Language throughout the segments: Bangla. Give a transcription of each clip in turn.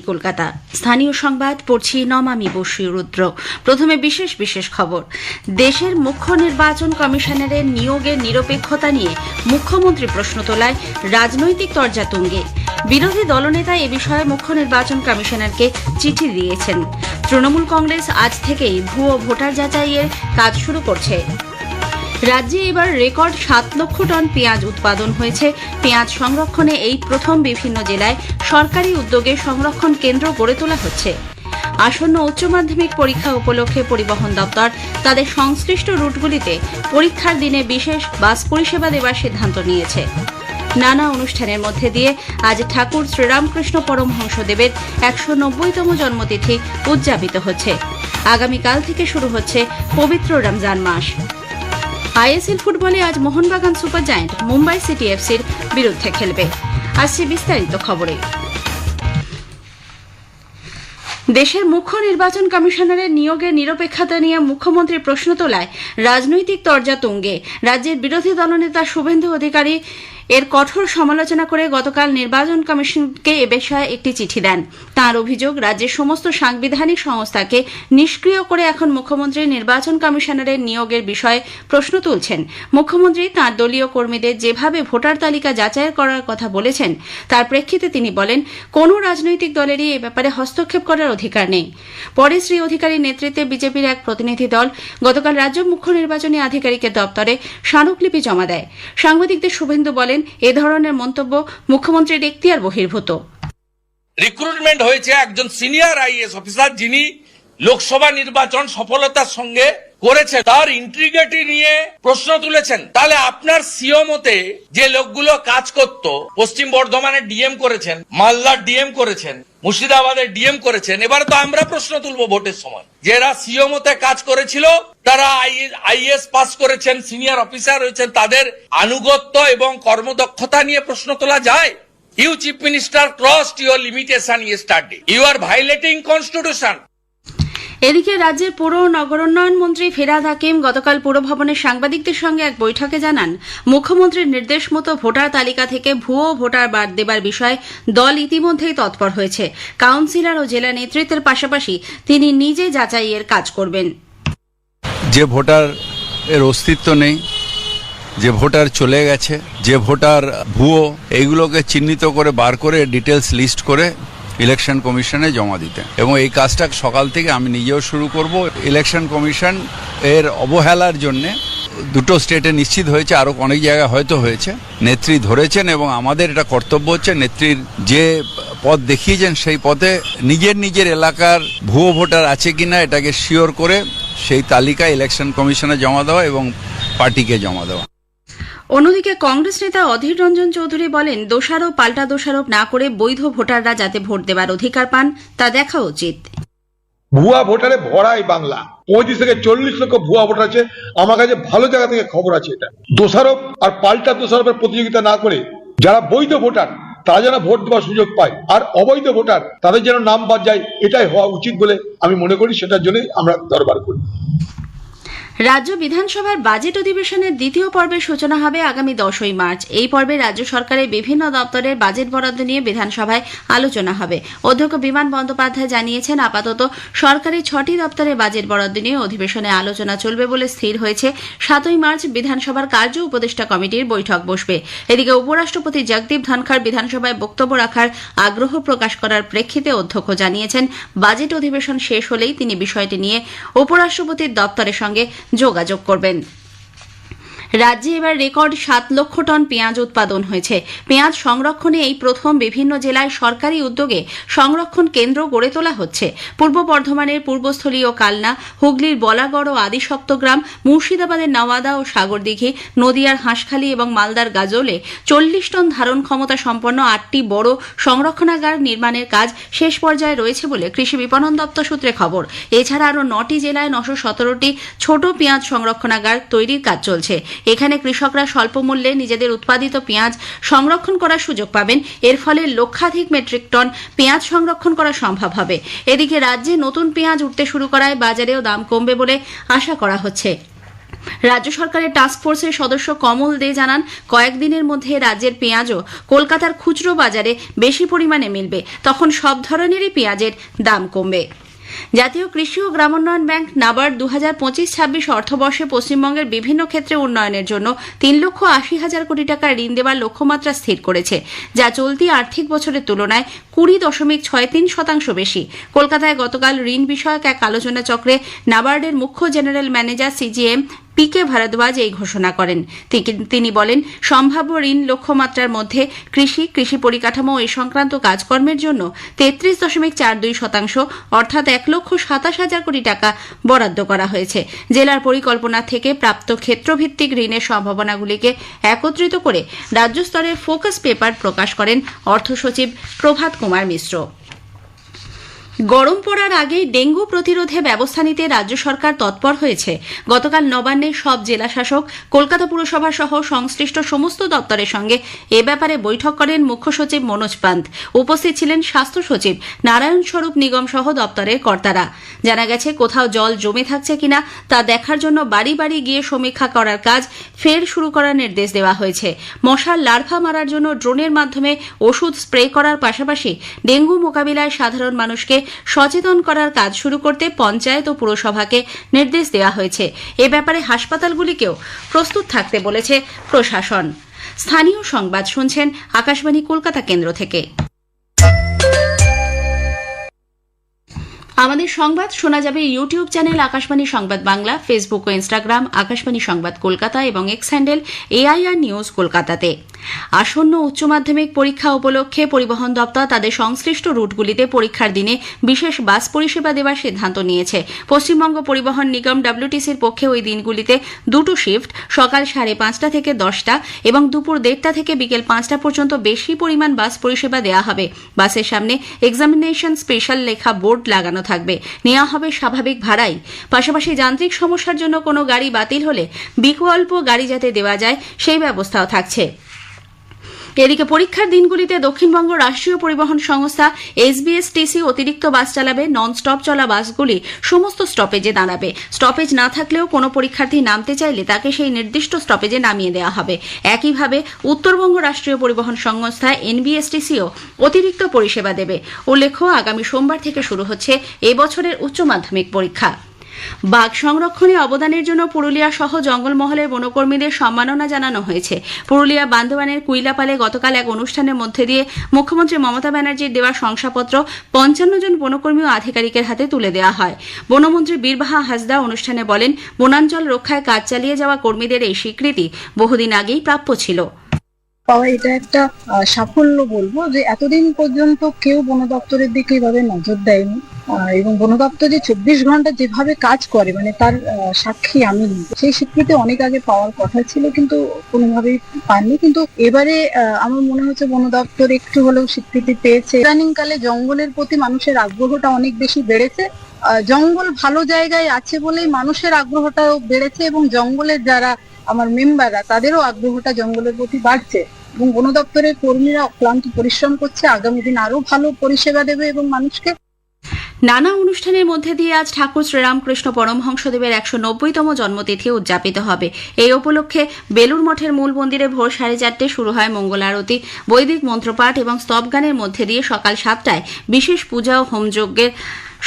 কলকাতা। স্থানীয় সংবাদ পড়ছি নমামি বসু রুদ্র। প্রথমে বিশেষ খবর। দেশের মুখ্য নির্বাচন কমিশনারের নিয়োগের নিরপেক্ষতা নিয়ে মুখ্যমন্ত্রী প্রশ্ন তোলায় রাজনৈতিক তরজা তুঙ্গে। বিরোধী দলনেতা এ বিষয়ে মুখ্য নির্বাচন কমিশনারকে চিঠি দিয়েছেন। তৃণমূল কংগ্রেস আজ থেকেই ভুয়ো ভোটার যাচাইয়ের কাজ শুরু করছে। রাজ্যে এবার রেকর্ড 7 লক্ষ টন পেঁয়াজ উৎপাদন হয়েছে। পেঁয়াজ সংরক্ষণে এই প্রথম বিভিন্ন জেলায় সরকারি উদ্যোগে সংরক্ষণ কেন্দ্র গড়ে তোলা হচ্ছে। আসন্ন উচ্চ মাধ্যমিক পরীক্ষা উপলক্ষে পরিবহন দপ্তর তাদের সংশ্লিষ্ট রুটগুলিতে পরীক্ষার দিনে বিশেষ বাস পরিষেবা দেওয়ার সিদ্ধান্ত নিয়েছে। নানা অনুষ্ঠানের মধ্যে দিয়ে আজ ঠাকুর শ্রীরামকৃষ্ণ পরমহংসদেবের 190তম জন্মতিথি উদযাপিত হচ্ছে। আগামীকাল থেকে শুরু হচ্ছে পবিত্র রমজান মাস। আইএসএল ফুটবলে আজ Mohun Bagan super giant Mumbai city এফসির বিরুদ্ধে খেলবে। আসছে বিস্তারিত খবরে। দেশের মুখ্য নির্বাচন কমিশনারের নিয়োগের নিরপেক্ষতা নিয়ে মুখ্যমন্ত্রী প্রশ্ন তোলায় রাজনৈতিক তরজা তুঙ্গে। রাজ্যের বিরোধী দলনেতা শুভেন্দু অধিকারী এর কঠোর সমালোচনা করে গতকাল নির্বাচন কমিশনকে এ বিষয়ে একটি চিঠি দেন। তাঁর অভিযোগ, রাজ্যের সমস্ত সাংবিধানিক সংস্থাকে নিষ্ক্রিয় করে এখন মুখ্যমন্ত্রী নির্বাচন কমিশনারের নিয়োগের বিষয়ে প্রশ্ন তুলছেন। মুখ্যমন্ত্রী তাঁর দলীয় কর্মীদের যেভাবে ভোটার তালিকা যাচাই করার কথা বলেছেন, তার প্রেক্ষিতে তিনি বলেন, কোনো রাজনৈতিক দলেরই এ ব্যাপারে হস্তক্ষেপ করার অধিকার নেই। পরে শ্রী অধিকারীর নেতৃত্বে বিজেপির এক প্রতিনিধি দল গতকাল রাজ্য মুখ্য নির্বাচনী আধিকারিকের দপ্তরে স্মারকলিপি জমা দেয়। সাংবাদিকদের শুভেন্দু বলেন, এ ধরনের মন্তব্য মুখ্যমন্ত্রীর এখতিয়ার বহির্ভূত। রিক্রুটমেন্ট হয়েছে একজন সিনিয়র আইএএস অফিসার, যিনি লোকসভা নির্বাচন সফলতার সঙ্গে করেছেন, তার ইন্টিগ্রিটি নিয়ে প্রশ্ন তুলেছেন। তাহলে আপনার সিও মতে যে লোকগুলো কাজ করত, পশ্চিম বর্ধমানের ডিএম করেছেন, মালদার ডিএম করেছেন, মুর্শিদাবাদের ডিএম করেছেন, এবার তো আমরা প্রশ্ন তুলবো ভোটের সময়, যারা সিও মতে কাজ করেছিল, তারা আইএএস পাস করেছেন, সিনিয়র অফিসার হয়েছেন, তাদের আনুগত্য এবং কর্মদক্ষতা নিয়ে প্রশ্ন তোলা যায়? You chief minister crossed your limitation yesterday. You are violating constitution. এদিকে রাজ্যের পৌর ও নগরোন্নয়ন মন্ত্রী ফিরহাদ হাকিম গতকাল পুরভবনের সাংবাদিকদের সঙ্গে এক বৈঠকে জানান, মুখ্যমন্ত্রীর নির্দেশ মতো ভোটার তালিকা থেকে ভুয়ো ভোটার বাদ দেবার বিষয়ে দল ইতিমধ্যেই তৎপর হয়েছে। কাউন্সিলর ও জেলা নেতৃত্বের পাশাপাশি তিনি নিজে যাচাইয়ের কাজ করবেন। যে ভোটার এর অস্তিত্ব নেই, যে ভোটার চলে গেছে, যে ভোটার ভুয়ো, এইগুলোকে চিহ্নিত করে বার করে ডিটেলস লিস্ট করে ইলেকশন কমিশনে জমা দিতে, এবং এই কাজটা সকাল থেকে আমি নিজেও শুরু করব। ইলেকশন কমিশন এর অবহেলার জন্যে দুটো স্টেটে নিশ্চিত হয়েছে, আরো অনেক জায়গায় হয়তো হয়েছে, নেত্রী ধরেছেন, এবং আমাদের এটা কর্তব্য হচ্ছে নেত্রীর যে পথ দেখিয়েছেন সেই পথে নিজের এলাকার ভুয়ো ভোটার আছে কিনা এটাকে শিওর করে সেই তালিকা ইলেকশন কমিশনে জমা দেওয়া এবং পার্টিকে জমা দেওয়া। অন্যদিকে কংগ্রেস নেতা অধীর রঞ্জন চৌধুরী বলেন, দোষারোপ পাল্টা দোষারোপ না করে বৈধ ভোটাররা যাতে ভোট দেবার অধিকার পান তা দেখা উচিত। ভুয়া ভোটারে ভরাই বাংলা, 35 থেকে 40 লক্ষ ভুয়া ভোটার আছে। আমার কাছে ভালো জায়গা থেকে খবর আছে। এটা দোষারোপ আর পাল্টা দোষারোপের প্রতিযোগিতা না করে যারা বৈধ ভোটার তারা যেন ভোট দেওয়ার সুযোগ পায়, আর অবৈধ ভোটার তাদের যেন নাম বাদ যায়, এটাই হওয়া উচিত বলে আমি মনে করি। সেটার জন্যই আমরা দরবার করি। রাজ্য বিধানসভার বাজেট অধিবেশনের দ্বিতীয় পর্বের সূচনা হবে আগামী 10ই মার্চ। এই পর্বে রাজ্য সরকারের বিভিন্ন দপ্তরের বাজেট বরাদ্দ নিয়ে বিধানসভায় আলোচনা হবে। অধ্যক্ষ বিমান বন্দ্যোপাধ্যায় জানিয়েছেন, আপাতত সরকারি 6টি দপ্তরের বাজেট বরাদ্দ নিয়ে অধিবেশনে আলোচনা চলবে বলে স্থির হয়েছে। 7ই মার্চ বিধানসভার কার্য উপদেষ্টা কমিটির বৈঠক বসবে। এদিকে উপরাষ্ট্রপতি জগদীপ ধনখড় বিধানসভায় বক্তব্য রাখার আগ্রহ প্রকাশ করার প্রেক্ষিতে অধ্যক্ষ জানিয়েছেন, বাজেট অধিবেশন শেষ হলেই তিনি বিষয়টি নিয়ে উপরাষ্ট্রপতির দপ্তরের সঙ্গে যোগাযোগ করবেন। রাজ্যে এবার রেকর্ড 7 লক্ষ টন পেঁয়াজ উৎপাদন হয়েছে। পেঁয়াজ সংরক্ষণে এই প্রথম বিভিন্ন জেলায় সরকারি উদ্যোগে সংরক্ষণ কেন্দ্র গড়ে তোলা হচ্ছে। পূর্ব বর্ধমানের পূর্বস্থলী ও কালনা, হুগলির বলাগড় ও আদিসপ্তগ্রাম, মুর্শিদাবাদের নওয়াদা ও সাগরদিঘি, নদিয়ার হাঁসখালী এবং মালদার গাজলে 40 টন ধারণ ক্ষমতা সম্পন্ন 8টি বড় সংরক্ষণাগার নির্মাণের কাজ শেষ পর্যায়ে রয়েছে বলে কৃষি বিপণন দপ্তর সূত্রে খবর। এছাড়া আরও 9টি জেলায় 917টি ছোট পেঁয়াজ সংরক্ষণাগার তৈরির কাজ চলছে। এখানে কৃষকরা স্বল্প মূল্যে নিজেদের উৎপাদিত পেঁয়াজ সংরক্ষণ করার সুযোগ পাবেন। এর ফলে লক্ষাধিক মেট্রিক টন পেঁয়াজ সংরক্ষণ করা সম্ভব হবে। এদিকে রাজ্যে নতুন পেঁয়াজ উঠতে শুরু করায় বাজারেও দাম কমবে বলে আশা করা হচ্ছে। রাজ্য সরকারের টাস্ক ফোর্সের সদস্য কমল দে জানান, কয়েকদিনের মধ্যে রাজ্যের পেঁয়াজও কলকাতার খুচরো বাজারে বেশি পরিমাণে মিলবে, তখন সব ধরনেরই পেঁয়াজের দাম কমবে। জাতীয় কৃষি ও গ্রামোন্নয়ন ব্যাংক নাবার্ড 2025-26 অর্থবর্ষে পশ্চিমবঙ্গের বিভিন্ন ক্ষেত্রে উন্নয়নের জন্য 3,80,000 কোটি টাকা ঋণ দেওয়ার লক্ষ্যমাত্রা স্থির করেছে, যা চলতি আর্থিক বছরের তুলনায় 20.63% বেশি। কলকাতায় গতকাল ঋণ বিষয়ক এক আলোচনা চক্রে নাবার্ডের মুখ্য জেনারেল ম্যানেজার সিজিএম পিকে ভারদ্বাজ এই ঘোষণা করেন। তিনি বলেন, সম্ভাব্য ঋণ লক্ষ্যমাত্রার মধ্যে কৃষি পরিকাঠামো ও এ সংক্রান্ত কাজকর্মের জন্য 33.42% অর্থাৎ 1,27,000 কোটি টাকা বরাদ্দ করা হয়েছে। জেলার পরিকল্পনা থেকে প্রাপ্ত ক্ষেত্রভিত্তিক ঋণের সম্ভাবনাগুলিকে একত্রিত করে রাজ্য স্তরের ফোকাস পেপার প্রকাশ করেন অর্থ সচিব প্রভাত কুমার মিশ্র। গরম পড়ার আগেই ডেঙ্গু প্রতিরোধে ব্যবস্থা নিতে রাজ্য সরকার তৎপর হয়েছে। গতকাল নবান্নে সব জেলা শাসক, কলকাতা পুরসভা সহ সংশ্লিষ্ট সমস্ত দপ্তরের সঙ্গে এ ব্যাপারে বৈঠক করেন মুখ্য সচিব মনোজ পান্ত। উপস্থিত ছিলেন স্বাস্থ্য সচিব, নারায়ণ স্বরূপ নিগম সহ দপ্তরের কর্তারা। জানা গেছে, কোথাও জল জমে থাকছে কিনা তা দেখার জন্য বাড়ি বাড়ি গিয়ে সমীক্ষা করার কাজ ফের শুরু করার নির্দেশ দেওয়া হয়েছে। মশার লার্ভা মারার জন্য ড্রোনের মাধ্যমে ওষুধ স্প্রে করার পাশাপাশি ডেঙ্গু মোকাবিলায় সাধারণ মানুষকে সচেতন করার কাজ শুরু করতে পঞ্চায়েত ও পুরসভাকে নির্দেশ দেওয়া হয়েছে। এ ব্যাপারে হাসপাতালগুলিকেও প্রস্তুত থাকতে বলেছে প্রশাসন। স্থানীয় সংবাদ শুনছেন আকাশবাণী কলকাতা কেন্দ্র থেকে। আমাদের সংবাদ শোনা যাবে ইউটিউব চ্যানেল আকাশবাণী সংবাদ বাংলা, ফেসবুক ও ইনস্টাগ্রাম আকাশবাণী সংবাদ কলকাতা এবং এক্স হ্যান্ডেল AIR নিউজ কলকাতাতে। আসন্ন উচ্চ মাধ্যমিক পরীক্ষা উপলক্ষে পরিবহন দপ্তর তাদের সংশ্লিষ্ট রুটগুলিতে পরীক্ষার দিনে বিশেষ বাস পরিষেবা দেওয়ার সিদ্ধান্ত নিয়েছে। পশ্চিমবঙ্গ পরিবহন নিগম WTCর পক্ষে ওই দিনগুলিতে দুটো শিফট, সকাল 5:30 থেকে 10টা এবং দুপুর 1:30 থেকে বিকেল 5টা পর্যন্ত বেশি পরিমাণ বাস পরিষেবা দেওয়া হবে। বাসের সামনে এক্সামিনেশন স্পেশাল লেখা বোর্ড লাগানো থাকবে। নেওয়া হবে স্বাভাবিক ভাড়াই। পাশাপাশি যান্ত্রিক সমস্যার জন্য কোনো গাড়ি বাতিল হলে বিকল্প গাড়ি যাতে দেওয়া যায় সেই ব্যবস্থাও থাকছে। এদিকে পরীক্ষার দিনগুলিতে দক্ষিণবঙ্গ রাষ্ট্রীয় পরিবহন সংস্থা SBSTC অতিরিক্ত বাস চালাবে। নন স্টপ চলা বাসগুলি সমস্ত স্টপেজে দাঁড়াবে। স্টপেজ না থাকলেও কোনো পরীক্ষার্থী নামতে চাইলে তাকে সেই নির্দিষ্ট স্টপেজে নামিয়ে দেওয়া হবে। একইভাবে উত্তরবঙ্গ রাষ্ট্রীয় পরিবহন সংস্থা NBSTCও অতিরিক্ত পরিষেবা দেবে। উল্লেখ্য, আগামী সোমবার থেকে শুরু হচ্ছে এবছরের উচ্চ মাধ্যমিক পরীক্ষা। বাঘ সংরক্ষণে অবদানের জন্য পুরুলিয়া সহ জঙ্গলমহলের বনকর্মীদের সম্মাননা জানানো হয়েছে। পুরুলিয়া বান্দোয়ানের কুইলাপালে গতকাল এক অনুষ্ঠানের মধ্যে দিয়ে মুখ্যমন্ত্রী মমতা ব্যানার্জির দেওয়া শংসাপত্র 55 জন বনকর্মী ও আধিকারিকের হাতে তুলে দেওয়া হয়। বনমন্ত্রী বীরবাহা হাসদা অনুষ্ঠানে বলেন, বনাঞ্চল রক্ষায় কাজ চালিয়ে যাওয়া কর্মীদের এই স্বীকৃতি বহুদিন আগেই প্রাপ্য ছিল। পাওয়া এটা একটা সাফল্য বলবো, যে এতদিন পর্যন্ত কেউ বন দপ্তরের দিকে এভাবে নজর দেয়নি এবং বন দপ্তর যে 24 ঘন্টা যেভাবে কাজ করে, মানে তার সাক্ষী আমি। সেই স্বীকৃতি অনেক আগে পাওয়ার কথা ছিল, কিন্তু কোনোভাবেই পাননি। কিন্তু এবারে আমার মনে হচ্ছে বন দপ্তর একটু হলেও স্বীকৃতি পেয়েছে। ইদানিংকালে জঙ্গলের প্রতি মানুষের আগ্রহটা অনেক বেশি বেড়েছে। জঙ্গল ভালো জায়গায় আছে বলেই মানুষের আগ্রহটাও বেড়েছে এবং জঙ্গলের যারা আমার মেম্বাররা তাদেরও আগ্রহটা জঙ্গলের প্রতি বাড়ছে এবং বন দপ্তরের কর্মীরা অক্লান্ত পরিশ্রম করছে। আগামী দিন আরো ভালো পরিষেবা দেবে এবং মানুষকে। নানা অনুষ্ঠানের মধ্যে দিয়ে আজ ঠাকুর শ্রীরামকৃষ্ণ পরমহংসদেবের 190তম জন্মতিথি উদযাপিত হবে। এই উপলক্ষে বেলুর মঠের মূল মন্দিরে ভোর 4:30 শুরু হয় মঙ্গল আরতি, বৈদিক মন্ত্রপাঠ এবং স্তবগানের মধ্যে দিয়ে সকাল 7টায় বিশেষ পূজা ও হোমযজ্ঞের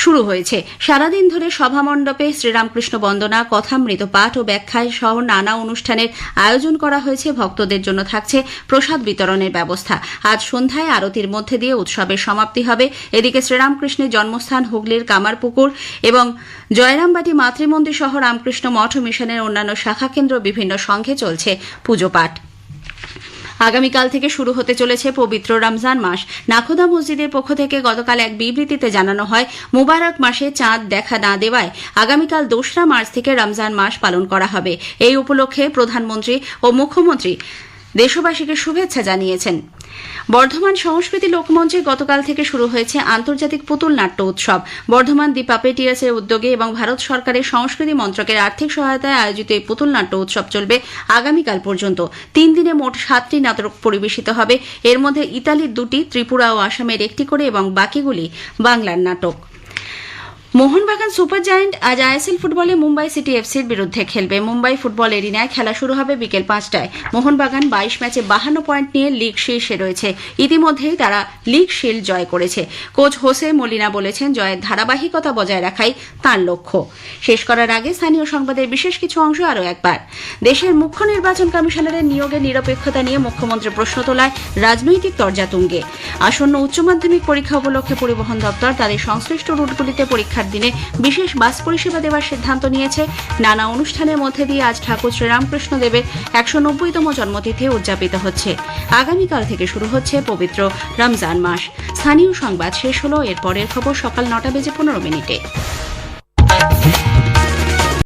শুরু হয়েছে। সারাদিন ধরে সভামণ্ডপে শ্রীরামকৃষ্ণ বন্দনা, কথামৃত পাঠ ও ব্যাখ্যায় সহ নানা অনুষ্ঠানের আয়োজন করা হয়েছে। ভক্তদের জন্য থাকছে প্রসাদ বিতরণের ব্যবস্থা। আজ সন্ধ্যায় আরতির মধ্যে দিয়ে উৎসবের সমাপ্তি হবে। এদিকে শ্রীরামকৃষ্ণের জন্মস্থান হুগলির কামারপুকুর এবং জয়রামবাটি মাতৃমন্দির সহ রামকৃষ্ণ মঠ ও মিশনের অন্যান্য শাখা কেন্দ্র বিভিন্ন সংঘে চলছে পুজো পাঠ। আগামীকাল থেকে শুরু হতে চলেছে পবিত্র রমজান মাস। নাখোদা মসজিদের পক্ষ থেকে গতকাল এক বিবৃতিতে জানানো হয়, মুবারক মাসে চাঁদ দেখা না দেওয়ায় আগামীকাল 2রা মার্চ থেকে রমজান মাস পালন করা হবে। এই উপলক্ষে প্রধানমন্ত্রী ও মুখ্যমন্ত্রী দেশবাসীকে শুভেচ্ছা জানিয়েছেন। বর্ধমান সংস্কৃতি লোকমঞ্চে গতকাল থেকে শুরু হয়েছে আন্তর্জাতিক পুতুল নাট্য উৎসব। বর্ধমান দি পাপেটিয়ার্সের উদ্যোগে এবং ভারত সরকারের সংস্কৃতি মন্ত্রকের আর্থিক সহায়তায় আয়োজিত এই পুতুল নাট্য উৎসব চলবে আগামীকাল পর্যন্ত। 3 দিনে মোট 7টি নাটক পরিবেশিত হবে। এর মধ্যে ইতালির 2টি, ত্রিপুরা ও আসামের 1টি করে এবং বাকিগুলি বাংলার নাটক। মোহনবাগান সুপার জায়ান্ট আজ আইএসএল ফুটবলে মুম্বাই সিটি এফসির বিরুদ্ধে খেলবে। মুম্বাই ফুটবল এরিনায় খেলা শুরু হবে বিকেল 5টায়। মোহনবাগান 22 ম্যাচে 52 পয়েন্ট নিয়ে লিগ শীর্ষে রয়েছে। ইতিমধ্যেই তারা লিগ শিল্ড জয় করেছে। কোচ হোসে মলিনা বলেছেন, জয়ের ধারাবাহিকতা বজায় রাখাই তাঁর লক্ষ্য। শেষ করার আগে স্থানীয় সংবাদের বিশেষ কিছু অংশ আরও একবার। দেশের মুখ্য নির্বাচন কমিশনারের নিয়োগের নিরপেক্ষতা নিয়ে মুখ্যমন্ত্রী প্রশ্ন তোলায় রাজনৈতিক তরজা তুঙ্গে। আসন্ন উচ্চ মাধ্যমিক পরীক্ষা উপলক্ষে পরিবহন দপ্তর তাদের সংশ্লিষ্ট রুটগুলিতে পরীক্ষার দিনে বিশেষ বাস পরিষেবা দেওয়ার সিদ্ধান্ত নিয়েছে। নানা অনুষ্ঠানের মধ্যে দিয়ে আজ ঠাকুর শ্রীরামকৃষ্ণ দেবের 190তম জন্মতিথি উদযাপিত হচ্ছে। আগামীকাল থেকে শুরু হচ্ছে পবিত্র রমজান মাস। স্থানীয় সংবাদ শেষ হলো। এরপরের খবর সকাল 9:15 মিনিটে।